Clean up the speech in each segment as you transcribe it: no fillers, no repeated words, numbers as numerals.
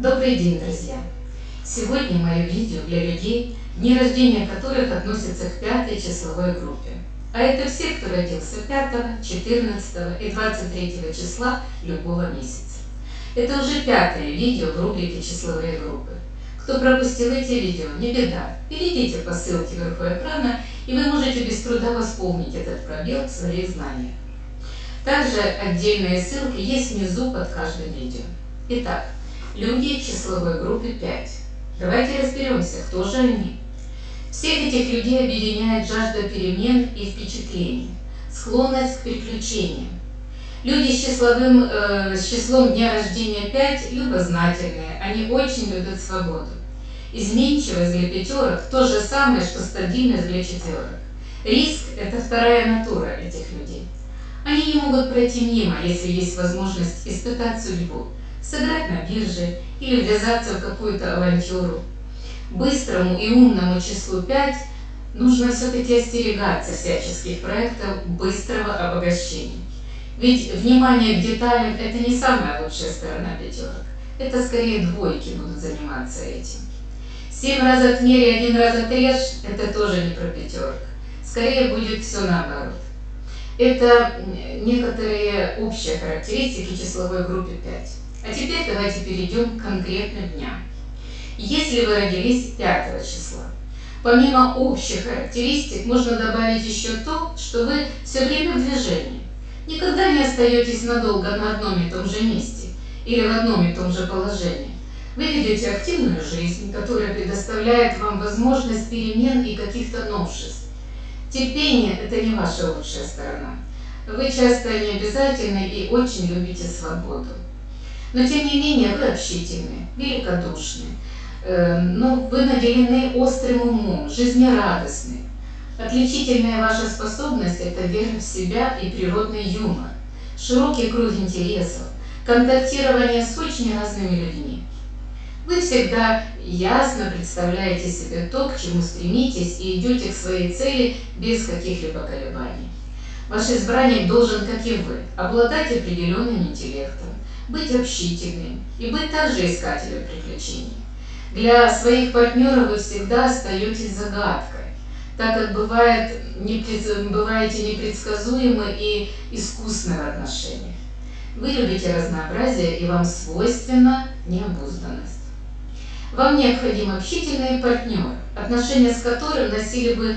Добрый день, друзья! Сегодня мое видео для людей, дни рождения которых относятся к пятой числовой группе. А это все, кто родился 5, 14 и 23 числа любого месяца. Это уже пятое видео в рубрике «Числовые группы». Кто пропустил эти видео, не беда. Перейдите по ссылке вверху экрана, и вы можете без труда восполнить этот пробел в своих знаниях. Также отдельные ссылки есть внизу под каждым видео. Итак, люди числовой группы 5. Давайте разберемся, кто же они. Всех этих людей объединяет жажда перемен и впечатлений, склонность к приключениям. Люди с числом дня рождения 5 любознательные, они очень любят свободу. Изменчивость для пятерок – то же самое, что стабильность для четверок. Риск – это вторая натура этих людей. Они не могут пройти мимо, если есть возможность испытать судьбу, сыграть на бирже или ввязаться в какую-то авантюру. Быстрому и умному числу 5 нужно все-таки остерегаться всяческих проектов быстрого обогащения. Ведь внимание к деталям – это не самая лучшая сторона пятерок. Это скорее двойки будут заниматься этим. 7 раз отмерь, 1 раз отрежь – это тоже не про пятерок. Скорее будет все наоборот. Это некоторые общие характеристики числовой группы 5. А теперь давайте перейдем к конкретным дням. Если вы родились 5 числа, помимо общих характеристик можно добавить еще то, что вы все время в движении. Никогда не остаетесь надолго на одном и том же месте или в одном и том же положении. Вы ведете активную жизнь, которая предоставляет вам возможность перемен и каких-то новшеств. Терпение – это не ваша лучшая сторона. Вы часто необязательны и очень любите свободу. Но тем не менее вы общительны, великодушны, но вы наделены острым умом, жизнерадостны. Отличительная ваша способность – это вера в себя и природный юмор, широкий круг интересов, контактирование с очень разными людьми. Вы всегда ясно представляете себе то, к чему стремитесь, и идете к своей цели без каких-либо колебаний. Ваш избранник должен, как и вы, обладать определенным интеллектом, быть общительным и быть также искателем приключений. Для своих партнеров вы всегда остаетесь загадкой, так как бываете непредсказуемы и искусны в отношениях. Вы любите разнообразие, и вам свойственна необузданность. Вам необходим общительный партнер, отношения с которым носили бы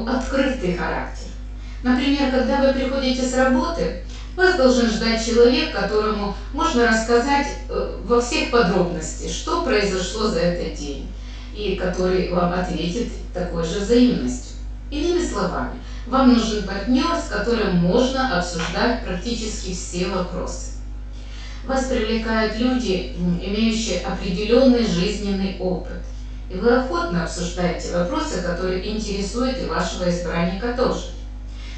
открытый характер. Например, когда вы приходите с работы, вас должен ждать человек, которому можно рассказать во всех подробностях, что произошло за этот день, и который вам ответит такой же взаимностью. Иными словами, вам нужен партнер, с которым можно обсуждать практически все вопросы. Вас привлекают люди, имеющие определенный жизненный опыт, и вы охотно обсуждаете вопросы, которые интересуют и вашего избранника тоже.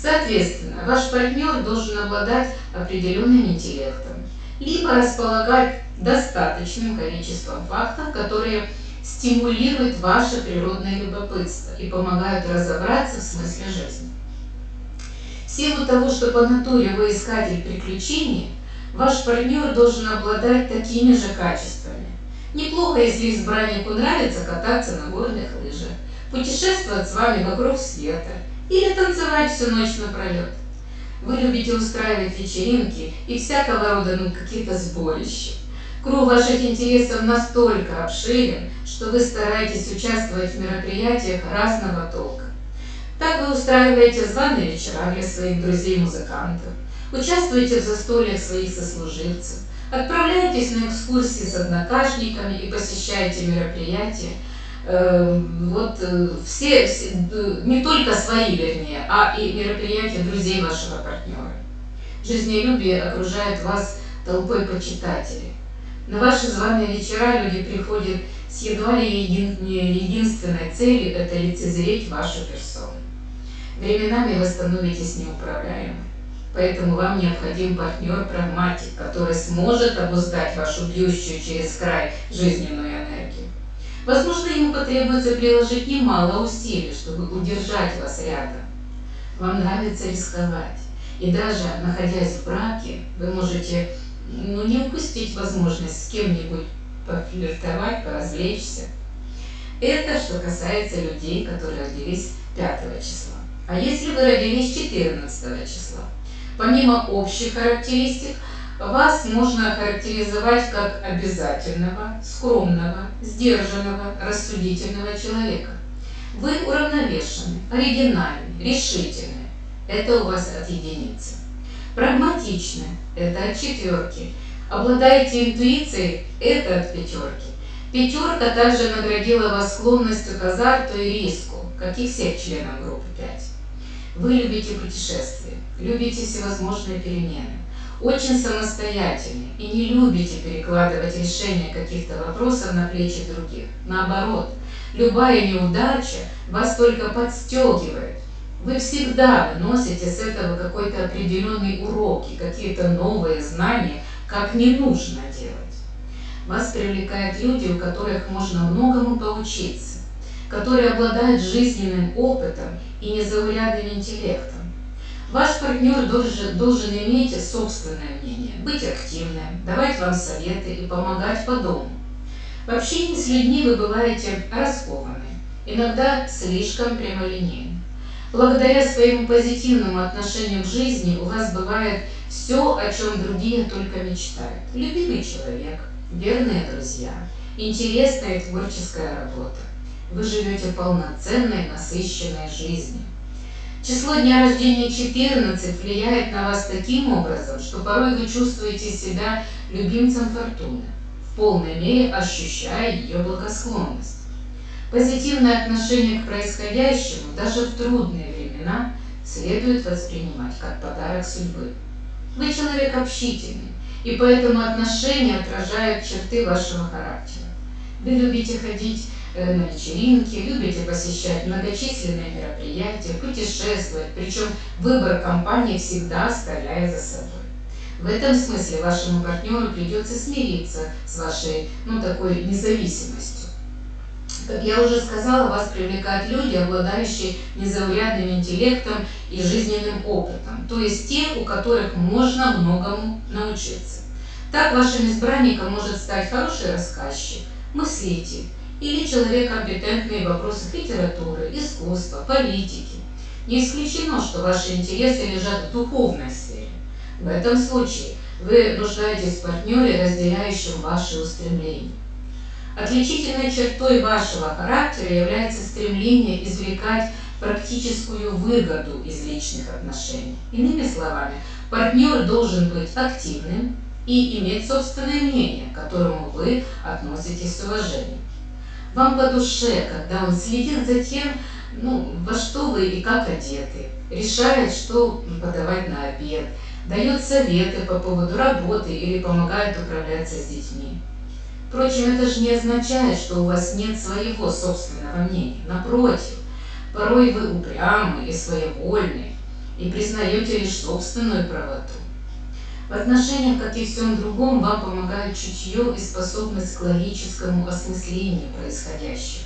Соответственно, ваш партнер должен обладать определенным интеллектом, либо располагать достаточным количеством фактов, которые стимулируют ваше природное любопытство и помогают разобраться в смысле жизни. В силу того, что по натуре вы искатель приключений, ваш партнер должен обладать такими же качествами. Неплохо, если избраннику нравится кататься на горных лыжах, путешествовать с вами вокруг света или танцевать всю ночь напролет. Вы любите устраивать вечеринки и всякого рода какие-то сборища. Круг ваших интересов настолько обширен, что вы стараетесь участвовать в мероприятиях разного толка. Так вы устраиваете званые вечера для своих друзей-музыкантов, участвуете в застольях своих сослуживцев, отправляетесь на экскурсии с однокашниками и посещаете мероприятия, не только свои, вернее, а и мероприятия друзей вашего партнера. Жизнелюбие окружает вас толпой почитателей. На ваши званые вечера люди приходят с едва ли единственной целью – это лицезреть вашу персону. Временами вы становитесь неуправляемым, поэтому вам необходим партнер-прагматик, который сможет обуздать вашу бьющую через край жизненную энергию. Возможно, ему потребуется приложить немало усилий, чтобы удержать вас рядом. Вам нравится рисковать, и даже находясь в браке, вы можете не упустить возможность с кем-нибудь пофлиртовать, поразвлечься. Это что касается людей, которые родились 5 числа. А если вы родились 14 числа, помимо общих характеристик, вас можно характеризовать как обязательного, скромного, сдержанного, рассудительного человека. Вы уравновешены, оригинальны, решительны. Это у вас от единицы. Прагматичны. Это от 4. Обладаете интуицией. Это от 5. 5 также наградила вас склонностью к азарту и риску, как и всех членов группы 5. Вы любите путешествия, любите всевозможные перемены, очень самостоятельны и не любите перекладывать решение каких-то вопросов на плечи других. Наоборот, любая неудача вас только подстегивает. Вы всегда выносите с этого какой-то определенный урок и какие-то новые знания, как не нужно делать. Вас привлекают люди, у которых можно многому поучиться, которые обладают жизненным опытом и незаурядным интеллектом. Ваш партнер должен иметь собственное мнение, быть активным, давать вам советы и помогать по дому. В общении с людьми вы бываете раскованы, иногда слишком прямолинейны. Благодаря своему позитивному отношению к жизни у вас бывает все, о чем другие только мечтают. Любимый человек, верные друзья, интересная и творческая работа. Вы живете полноценной, насыщенной жизнью. Число дня рождения 14 влияет на вас таким образом, что порой вы чувствуете себя любимцем фортуны, в полной мере ощущая ее благосклонность. Позитивное отношение к происходящему даже в трудные времена следует воспринимать как подарок судьбы. Вы человек общительный, и поэтому отношения отражают черты вашего характера. Вы любите ходить на вечеринки, любите посещать многочисленные мероприятия, путешествовать, причем выбор компании всегда оставляя за собой. В этом смысле вашему партнеру придется смириться с вашей, такой независимостью. Как я уже сказала, вас привлекают люди, обладающие незаурядным интеллектом и жизненным опытом, то есть те, у которых можно многому научиться. Так вашим избранником может стать хороший рассказчик, мыслитель или человек, компетентный в вопросах литературы, искусства, политики. Не исключено, что ваши интересы лежат в духовной сфере. В этом случае вы нуждаетесь в партнере, разделяющем ваши устремления. Отличительной чертой вашего характера является стремление извлекать практическую выгоду из личных отношений. Иными словами, партнер должен быть активным и иметь собственное мнение, к которому вы относитесь с уважением. Вам по душе, когда он следит за тем, во что вы и как одеты, решает, что подавать на обед, дает советы по поводу работы или помогает управляться с детьми. Впрочем, это же не означает, что у вас нет своего собственного мнения. Напротив, порой вы упрямы и своевольны и признаете лишь собственную правоту. В отношениях, как и всем другом, вам помогает чутье и способность к логическому осмыслению происходящего.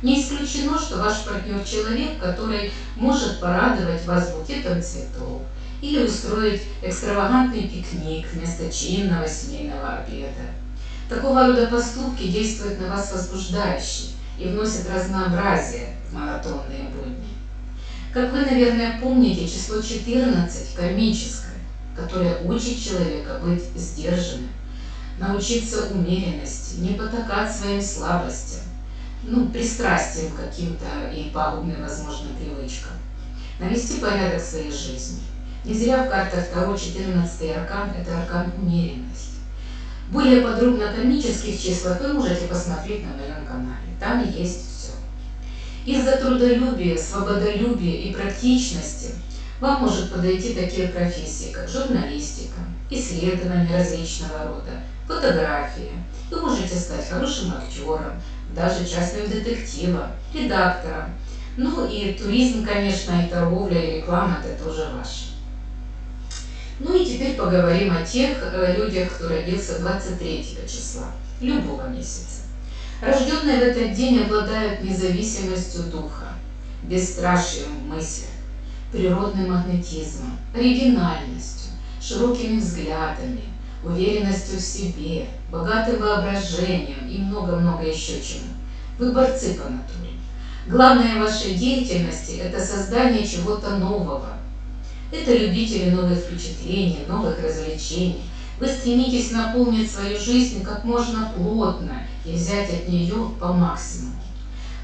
Не исключено, что ваш партнер человек, который может порадовать вас букетом цветов или устроить экстравагантный пикник вместо чинного семейного обеда. Такого рода поступки действуют на вас возбуждающе и вносят разнообразие в монотонные будни. Как вы, наверное, помните, число 14 кармическое, которое учит человека быть сдержанным, научиться умеренности, не потакать своим слабостям, пристрастием к каким-то и пагубным, возможно, привычкам, навести порядок в своей жизни. Не зря в картах Таро 14-й аркан – это аркан умеренности. Более подробно о кармических числах вы можете посмотреть на моем канале. Там есть все. Из-за трудолюбия, свободолюбия и практичности вам может подойти такие профессии, как журналистика, исследования различного рода, фотография. Вы можете стать хорошим актером, даже частным детективом, редактором. И туризм, конечно, и торговля, и реклама – это тоже ваше. И теперь поговорим о тех людях, кто родился 23 числа, любого месяца. Рожденные в этот день обладают независимостью духа, бесстрашием в мыслях, природным магнетизмом, оригинальностью, широкими взглядами, уверенностью в себе, богатым воображением и много-много еще чему. Вы борцы по натуре. Главное в вашей деятельности – это создание чего-то нового. Это любители новых впечатлений, новых развлечений. Вы стремитесь наполнить свою жизнь как можно плотно и взять от нее по максимуму.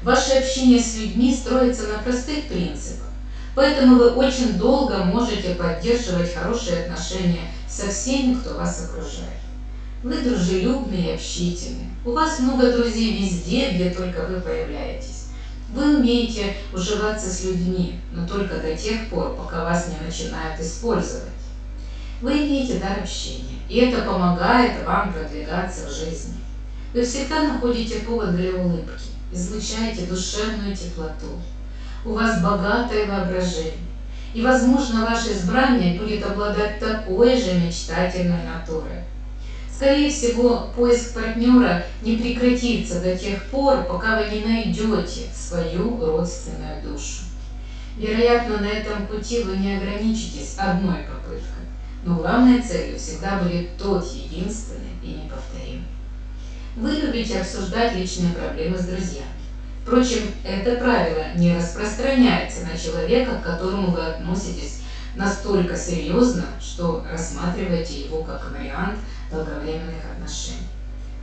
Ваше общение с людьми строится на простых принципах, поэтому вы очень долго можете поддерживать хорошие отношения со всеми, кто вас окружает. Вы дружелюбны и общительны. У вас много друзей везде, где только вы появляетесь. Вы умеете уживаться с людьми, но только до тех пор, пока вас не начинают использовать. Вы имеете дар общения, и это помогает вам продвигаться в жизни. Вы всегда находите повод для улыбки, излучаете душевную теплоту. У вас богатое воображение, и, возможно, ваш избранник будет обладать такой же мечтательной натурой. Скорее всего, поиск партнера не прекратится до тех пор, пока вы не найдете свою родственную душу. Вероятно, на этом пути вы не ограничитесь одной попыткой, но главной целью всегда будет тот единственный и неповторимый. Вы любите обсуждать личные проблемы с друзьями. Впрочем, это правило не распространяется на человека, к которому вы относитесь настолько серьезно, что рассматриваете его как вариант долговременных отношений.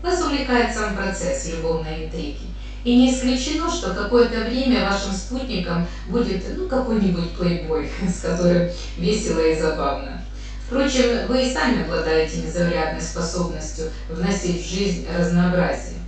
Вас увлекает сам процесс любовной интриги, и не исключено, что какое-то время вашим спутником будет какой-нибудь плейбой, с которым весело и забавно. Впрочем, вы и сами обладаете незаурядной способностью вносить в жизнь разнообразие.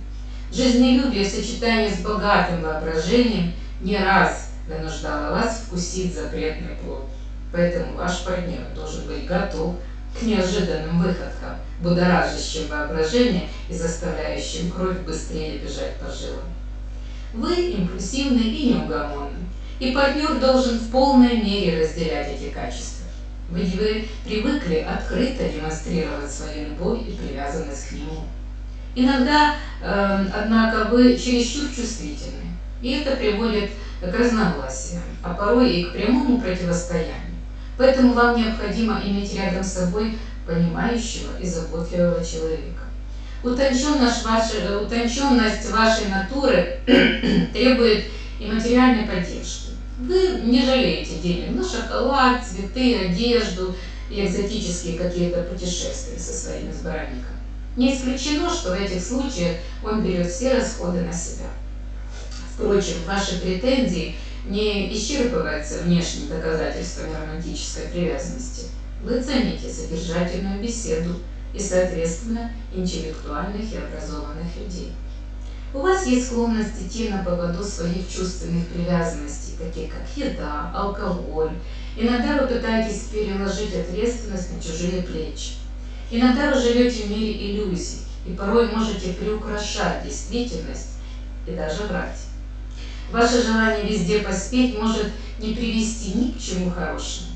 Жизнелюбие в сочетании с богатым воображением не раз вынуждало вас вкусить запретный плод. Поэтому ваш партнер должен быть готов к неожиданным выходкам, будоражащим воображение и заставляющим кровь быстрее бежать по жилам. Вы импульсивны и неугомонны, и партнер должен в полной мере разделять эти качества. Ведь вы привыкли открыто демонстрировать свою любовь и привязанность к нему. Иногда, однако, вы чересчур чувствительны, и это приводит к разногласиям, а порой и к прямому противостоянию. Поэтому вам необходимо иметь рядом с собой понимающего и заботливого человека. Утонченность вашей натуры требует и материальной поддержки. Вы не жалеете денег на шоколад, цветы, одежду и экзотические какие-то путешествия со своим избранником. Не исключено, что в этих случаях он берет все расходы на себя. Впрочем, ваши претензии не исчерпываются внешними доказательствами романтической привязанности. Вы цените содержательную беседу и, соответственно, интеллектуальных и образованных людей. У вас есть склонность идти на поводу своих чувственных привязанностей, таких как еда, алкоголь. Иногда вы пытаетесь переложить ответственность на чужие плечи. Иногда вы живете в мире иллюзий и порой можете приукрашать действительность и даже врать. Ваше желание везде поспеть может не привести ни к чему хорошему.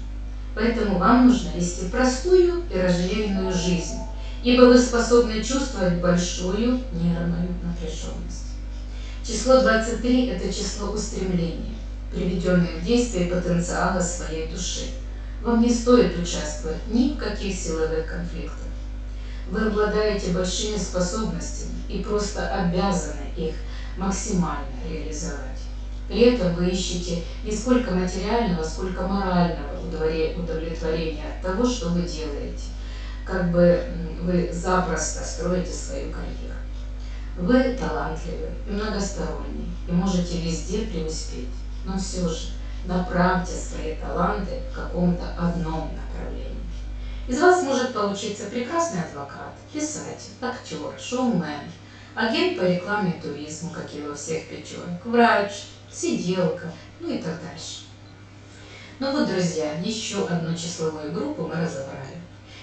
Поэтому вам нужно вести простую и размеренную жизнь, ибо вы способны чувствовать большую нервную напряженность. Число 23 – это число устремления, приведенных в действие потенциала своей души. Вам не стоит участвовать ни в каких силовых конфликтах. Вы обладаете большими способностями и просто обязаны их максимально реализовать. При этом вы ищете не сколько материального, сколько морального удовлетворения от того, что вы делаете. Как бы вы запросто строите свою карьеру. Вы талантливы и многосторонний, и можете везде преуспеть, но все же направьте свои таланты в каком-то одном направлении. Из вас может получиться прекрасный адвокат, писатель, актер, шоумен, агент по рекламе и туризму, как и во всех пятерок, врач, сиделка, и так дальше. Ну вот, друзья, еще одну числовую группу мы разобрали.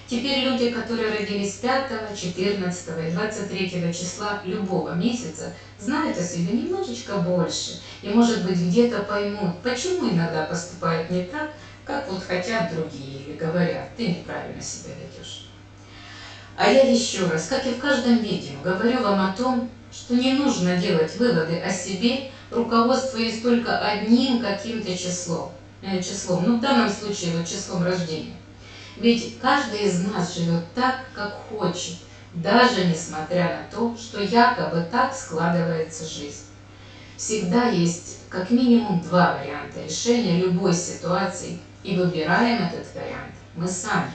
Теперь люди, которые родились 5, 14 и 23 числа любого месяца, знают о себе немножечко больше и, может быть, где-то поймут, почему иногда поступают не так, как вот хотят другие или говорят, ты неправильно себя ведешь. А я еще раз, как и в каждом видео, говорю вам о том, что не нужно делать выводы о себе, руководствуясь только одним каким-то числом, в данном случае числом рождения. Ведь каждый из нас живет так, как хочет, даже несмотря на то, что якобы так складывается жизнь. Всегда есть как минимум два варианта решения любой ситуации, и выбираем этот вариант мы сами.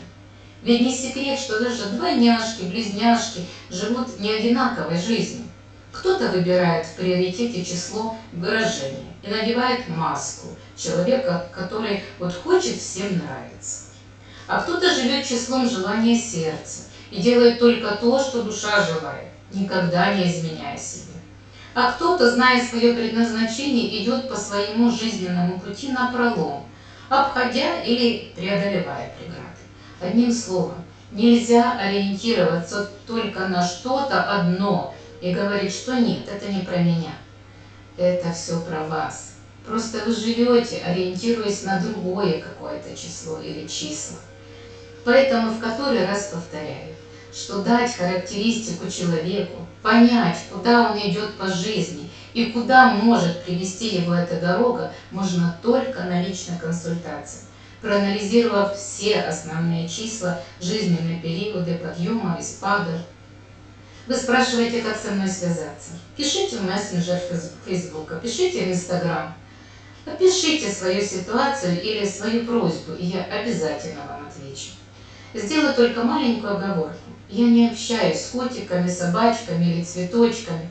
Ведь не секрет, что даже двойняшки, близняшки живут не одинаковой жизнью. Кто-то выбирает в приоритете число выражения и надевает маску человека, который хочет всем нравиться. А кто-то живет числом желания сердца и делает только то, что душа желает, никогда не изменяя себе. А кто-то, зная свое предназначение, идет по своему жизненному пути напролом, обходя или преодолевая преграды. Одним словом, нельзя ориентироваться только на что-то одно и говорить, что нет, это не про меня. Это все про вас. Просто вы живете, ориентируясь на другое какое-то число или числа. Поэтому в который раз повторяю, что дать характеристику человеку, понять, куда он идет по жизни и куда может привести его эта дорога, можно только на личной консультации, проанализировав все основные числа, жизненные периоды, подъемов и спадов. Вы спрашиваете, как со мной связаться? Пишите в мессенджер Фейсбука, пишите в Инстаграм, опишите свою ситуацию или свою просьбу, и я обязательно вам отвечу. Сделаю только маленькую оговорку. Я не общаюсь с котиками, собачками или цветочками.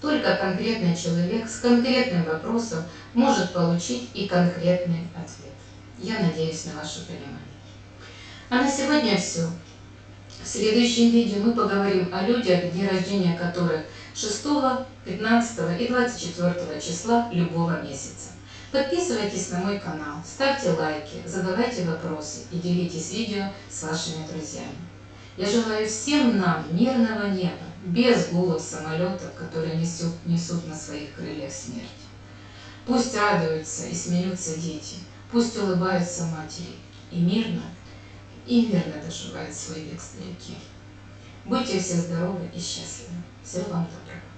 Только конкретный человек с конкретным вопросом может получить и конкретный ответ. Я надеюсь на ваше понимание. А на сегодня все. В следующем видео мы поговорим о людях, дни рождения которых 6, 15 и 24 числа любого месяца. Подписывайтесь на мой канал, ставьте лайки, задавайте вопросы и делитесь видео с вашими друзьями. Я желаю всем нам мирного неба, без гулов самолетов, которые несут на своих крыльях смерть. Пусть радуются и смеются дети, пусть улыбаются матери, и мирно доживают свой век старики. Будьте все здоровы и счастливы. Всего вам доброго.